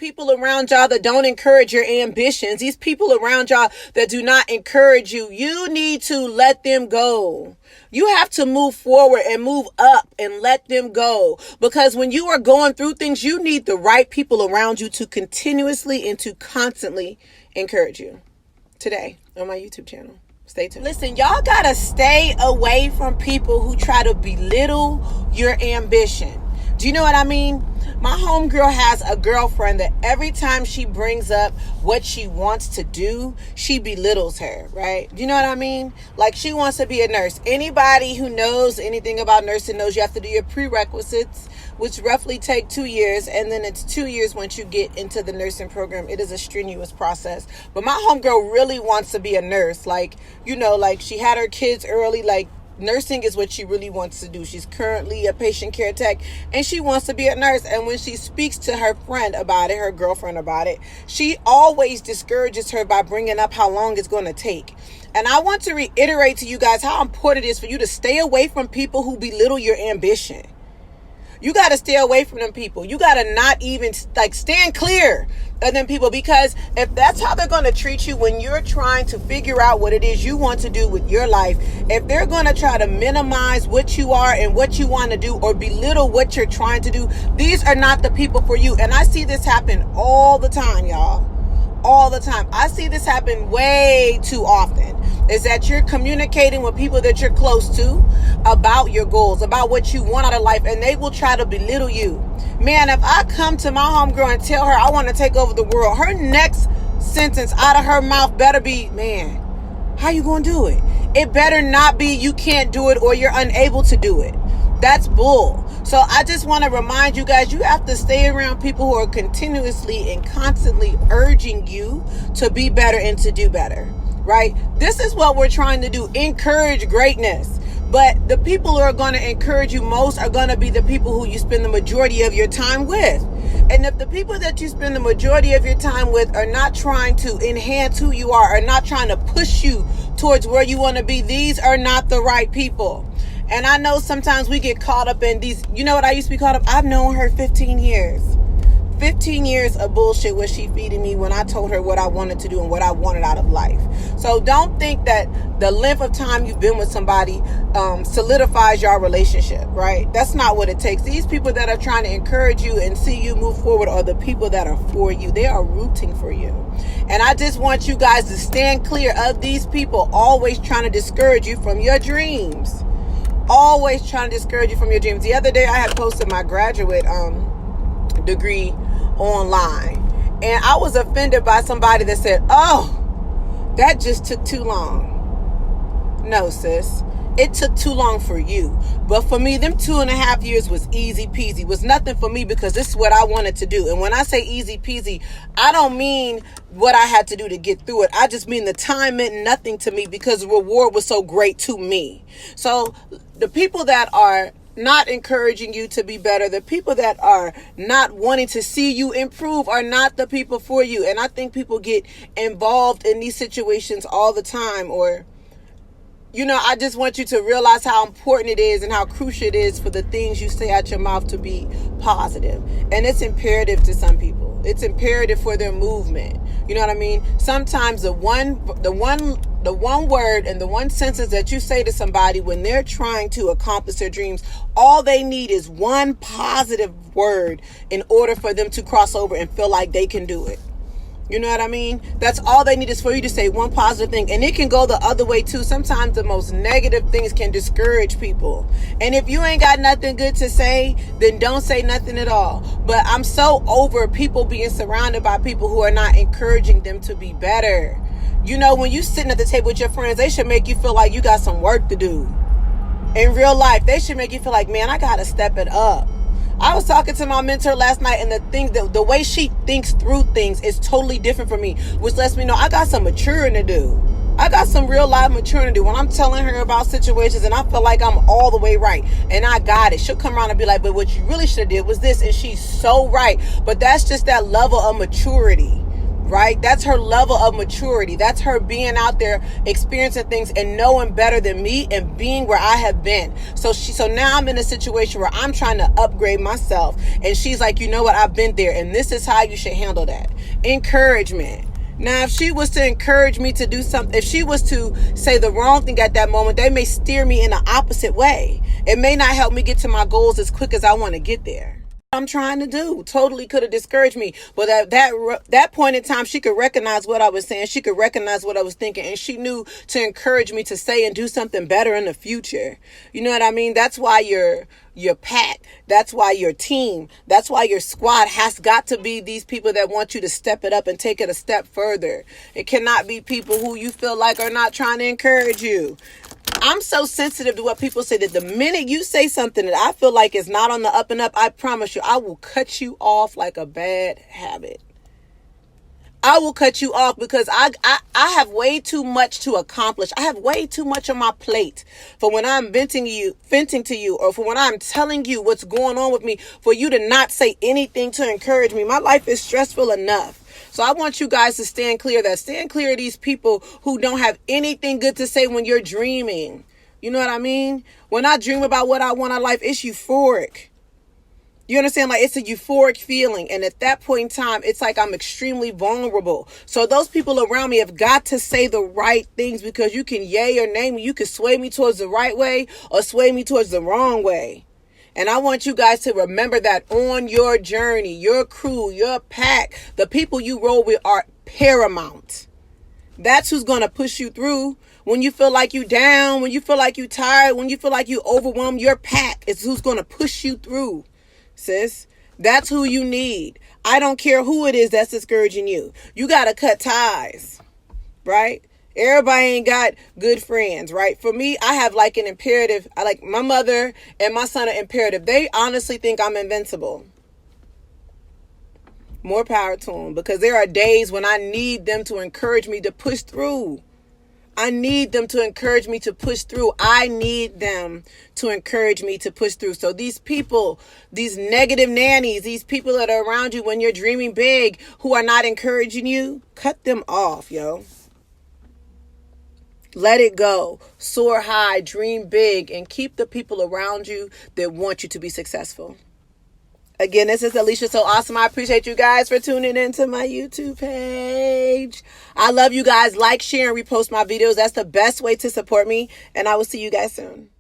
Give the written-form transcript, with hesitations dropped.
people around y'all that don't encourage your ambitions, these people around y'all that do not encourage you, you need to let them go. You have to move forward and move up and let them go. Because when you are going through things, you need the right people around you to continuously and to constantly encourage you. Today on my YouTube channel. Stay tuned. Listen, y'all gotta stay away from people who try to belittle your ambition. Do you know what I mean? My homegirl has a girlfriend that every time she brings up what she wants to do, she belittles her, right? Do you know what I mean? Like, she wants to be a nurse. Anybody who knows anything about nursing knows you have to do your prerequisites, which roughly take 2 years, and then it's 2 years once you get into the nursing program. It is a strenuous process. But my homegirl really wants to be a nurse. Like, you know, like, she had her kids early, like, nursing is what she really wants to do. She's currently a patient care tech and she wants to be a nurse. And when she speaks to her friend about it, her girlfriend about it, she always discourages her by bringing up how long it's going to take. And I want to reiterate to you guys how important it is for you to stay away from people who belittle your ambition. You got to stay away from them people. You got to not even stand clear of them people, because if that's how they're going to treat you when you're trying to figure out what it is you want to do with your life, if they're going to try to minimize what you are and what you want to do or belittle what you're trying to do, these are not the people for you. And I see this happen all the time, y'all. All the time. I see this happen way too often. Is that you're communicating with people that you're close to about your goals, about what you want out of life, and they will try to belittle you. Man, if I come to my homegirl and tell her I want to take over the world, her next sentence out of her mouth better be, man, how you going to do it? It better not be you can't do it or you're unable to do it. That's bull. So I just want to remind you guys, you have to stay around people who are continuously and constantly urging you to be better and to do better, right? This is what we're trying to do. Encourage greatness. But the people who are going to encourage you most are going to be the people who you spend the majority of your time with. And if the people that you spend the majority of your time with are not trying to enhance who you are not trying to push you towards where you want to be, these are not the right people. And I know sometimes we get caught up in these. You know what I used to be caught up? I've known her 15 years. 15 years of bullshit was she feeding me when I told her what I wanted to do and what I wanted out of life. So don't think that the length of time you've been with somebody solidifies your relationship, right? That's not what it takes. These people that are trying to encourage you and see you move forward are the people that are for you. They are rooting for you. And I just want you guys to stand clear of these people always trying to discourage you from your dreams. Always trying to discourage you from your dreams. The other day I had posted my graduate degree online, and I was offended by somebody that said, oh, that just took too long. No, sis, it took too long for you, but for me, them 2.5 years was easy peasy. Was nothing for me because this is what I wanted to do. And when I say easy peasy, I don't mean what I had to do to get through it. I just mean the time meant nothing to me because the reward was so great to me. So the people that are not encouraging you to be better, the people that are not wanting to see you improve are not the people for you. And I think people get involved in these situations all the time. Or, you know, I just want you to realize how important it is and how crucial it is for the things you say out your mouth to be positive. And it's imperative to some people. It's imperative for their movement. You know what I mean? Sometimes the one word and the one sentence that you say to somebody when they're trying to accomplish their dreams, all they need is one positive word in order for them to cross over and feel like they can do it. You know what I mean? That's all they need is for you to say one positive thing. And it can go the other way too. Sometimes the most negative things can discourage people. And if you ain't got nothing good to say, then don't say nothing at all. But I'm so over people being surrounded by people who are not encouraging them to be better. You know, when you sitting at the table with your friends, they should make you feel like you got some work to do. In real life, they should make you feel like, man, I got to step it up. I was talking to my mentor last night, and the way she thinks through things is totally different from me, which lets me know I got some maturing to do. I got some real life maturing to do. When I'm telling her about situations and I feel like I'm all the way right and I got it, she'll come around and be like, but what you really should have did was this, and she's so right. But that's just that level of maturity, right? That's her level of maturity. That's her being out there experiencing things and knowing better than me and being where I have been. So now I'm in a situation where I'm trying to upgrade myself, and she's like, you know what, I've been there, and this is how you should handle that. Encouragement. Now, if she was to encourage me to do something, if she was to say the wrong thing at that moment, they may steer me in the opposite way. It may not help me get to my goals as quick as I want to get there. I'm trying to do totally could have discouraged me, but at that point in time, she could recognize what I was saying. She could recognize what I was thinking, and she knew to encourage me to say and do something better in the future. You know what I mean? That's why your pack, that's why your team, that's why your squad has got to be these people that want you to step it up and take it a step further. It cannot be people who you feel like are not trying to encourage you. I'm so sensitive to what people say that the minute you say something that I feel like is not on the up and up, I promise you, I will cut you off like a bad habit. I will cut you off because I have way too much to accomplish. I have way too much on my plate for when I'm venting to you, or for when I'm telling you what's going on with me, for you to not say anything to encourage me. My life is stressful enough. So I want you guys to stand clear of these people who don't have anything good to say when you're dreaming. You know what I mean? When I dream about what I want in life, it's euphoric. You understand? Like, it's a euphoric feeling. And at that point in time, it's like I'm extremely vulnerable. So those people around me have got to say the right things, because you can yay or nay me. You can sway me towards the right way or sway me towards the wrong way. And I want you guys to remember that on your journey, your crew, your pack, the people you roll with are paramount. That's who's going to push you through. When you feel like you down, when you feel like you tired, when you feel like you overwhelmed, your pack is who's going to push you through, sis. That's who you need. I don't care who it is that's discouraging you. You got to cut ties, right? Everybody ain't got good friends, right? For me, I have like an imperative. I like my mother and my son are imperative. They honestly think I'm invincible. More power to them, because there are days when I need them to encourage me to push through. I need them to encourage me to push through. I need them to encourage me to push through. So these people, these negative nannies, these people that are around you when you're dreaming big, who are not encouraging you, cut them off, yo. Let it go. Soar high, dream big, and keep the people around you that want you to be successful. Again, this is Alicia So Awesome. I appreciate you guys for tuning into my YouTube page. I love you guys. Like, share, and repost my videos. That's the best way to support me. And I will see you guys soon.